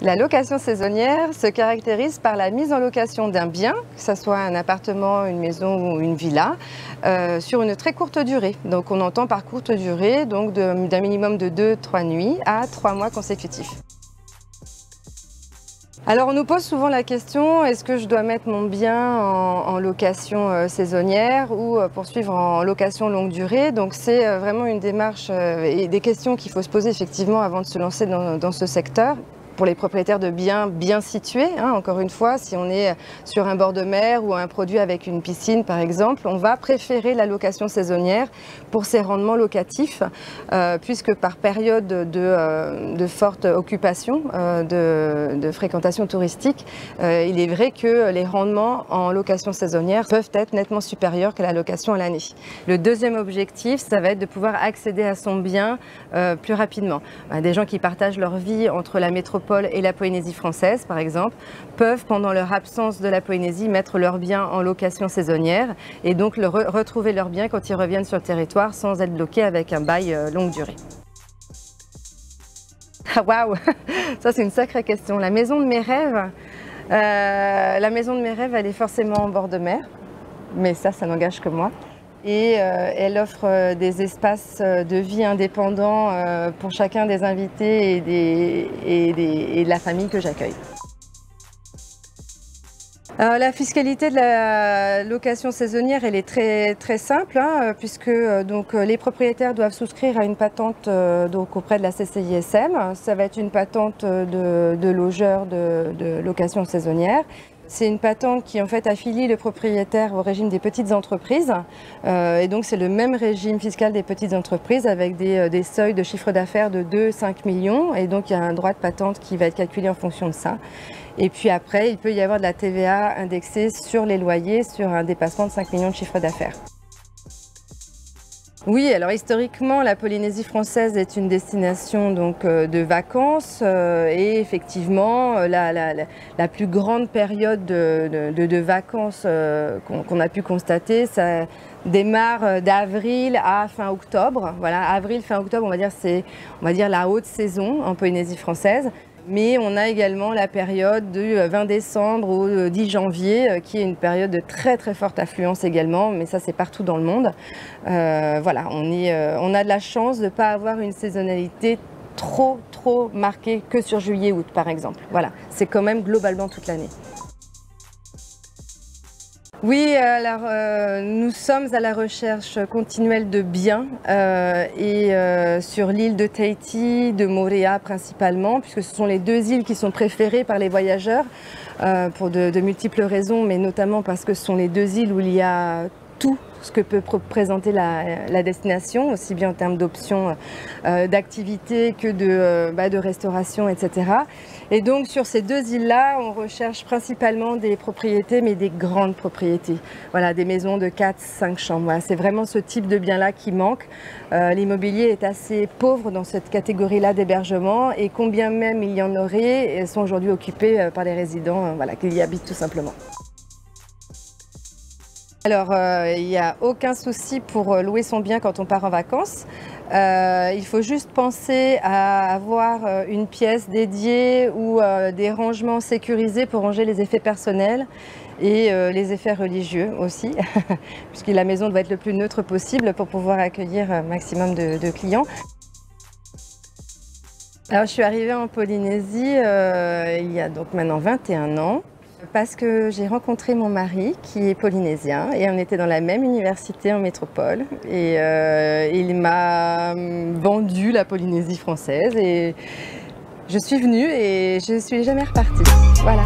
La location saisonnière se caractérise par la mise en location d'un bien, que ce soit un appartement, une maison ou une villa, sur une très courte durée. Donc on entend par courte durée donc d'un minimum de 2-3 nuits à 3 mois consécutifs. Alors on nous pose souvent la question, est-ce que je dois mettre mon bien en location saisonnière ou poursuivre en location longue durée? Donc c'est vraiment une démarche et des questions qu'il faut se poser effectivement avant de se lancer dans ce secteur. Pour les propriétaires de biens bien situés, encore une fois, si on est sur un bord de mer ou un produit avec une piscine par exemple, on va préférer la location saisonnière pour ses rendements locatifs, puisque par période de forte occupation, de fréquentation touristique, il est vrai que les rendements en location saisonnière peuvent être nettement supérieurs qu'à la location à l'année. Le deuxième objectif, ça va être de pouvoir accéder à son bien plus rapidement. Des gens qui partagent leur vie entre la métropole et la Polynésie française, par exemple, peuvent, pendant leur absence de la Polynésie, mettre leurs biens en location saisonnière et donc retrouver leurs biens quand ils reviennent sur le territoire sans être bloqués avec un bail longue durée. Ah waouh, ça c'est une sacrée question. La maison de mes rêves, elle est forcément en bord de mer, mais ça n'engage que moi. Et elle offre des espaces de vie indépendants pour chacun des invités et de la famille que j'accueille. La fiscalité de la location saisonnière, elle est très simple, puisque les propriétaires doivent souscrire à une patente auprès de la CCISM. Ça va être une patente de logeur de location saisonnière. C'est une patente qui en fait affilie le propriétaire au régime des petites entreprises et donc c'est le même régime fiscal des petites entreprises avec des seuils de chiffre d'affaires de 2-5 millions et donc il y a un droit de patente qui va être calculé en fonction de ça. Et puis après, il peut y avoir de la TVA indexée sur les loyers sur un dépassement de 5 millions de chiffre d'affaires. Oui, alors historiquement, la Polynésie française est une destination de vacances et effectivement, la plus grande période de vacances qu'on a pu constater, ça démarre d'avril à fin octobre. Voilà, avril, fin octobre, c'est la haute saison en Polynésie française. Mais on a également la période du 20 décembre au 10 janvier, qui est une période de très forte affluence également, mais ça c'est partout dans le monde. Voilà, on a de la chance de ne pas avoir une saisonnalité trop marquée que sur juillet-août par exemple. Voilà, c'est quand même globalement toute l'année. Oui, alors nous sommes à la recherche continuelle de biens sur l'île de Tahiti, de Moorea principalement, puisque ce sont les deux îles qui sont préférées par les voyageurs pour de multiples raisons, mais notamment parce que ce sont les deux îles où il y a tout ce que peut présenter la destination, aussi bien en termes d'options d'activités que de restauration, etc. Et donc sur ces deux îles-là, on recherche principalement des propriétés, mais des grandes propriétés. Voilà, des maisons de 4-5 chambres. Voilà, c'est vraiment ce type de bien-là qui manque. L'immobilier est assez pauvre dans cette catégorie-là d'hébergement et combien même il y en aurait, elles sont aujourd'hui occupées par les résidents qui y habitent tout simplement. Alors, il n'y a aucun souci pour louer son bien quand on part en vacances. Il faut juste penser à avoir une pièce dédiée ou des rangements sécurisés pour ranger les effets personnels et les effets religieux aussi, puisque la maison doit être le plus neutre possible pour pouvoir accueillir un maximum de clients. Alors, je suis arrivée en Polynésie il y a donc maintenant 21 ans. Parce que j'ai rencontré mon mari qui est polynésien et on était dans la même université en métropole et il m'a vendu la Polynésie française et je suis venue et je ne suis jamais repartie. Voilà.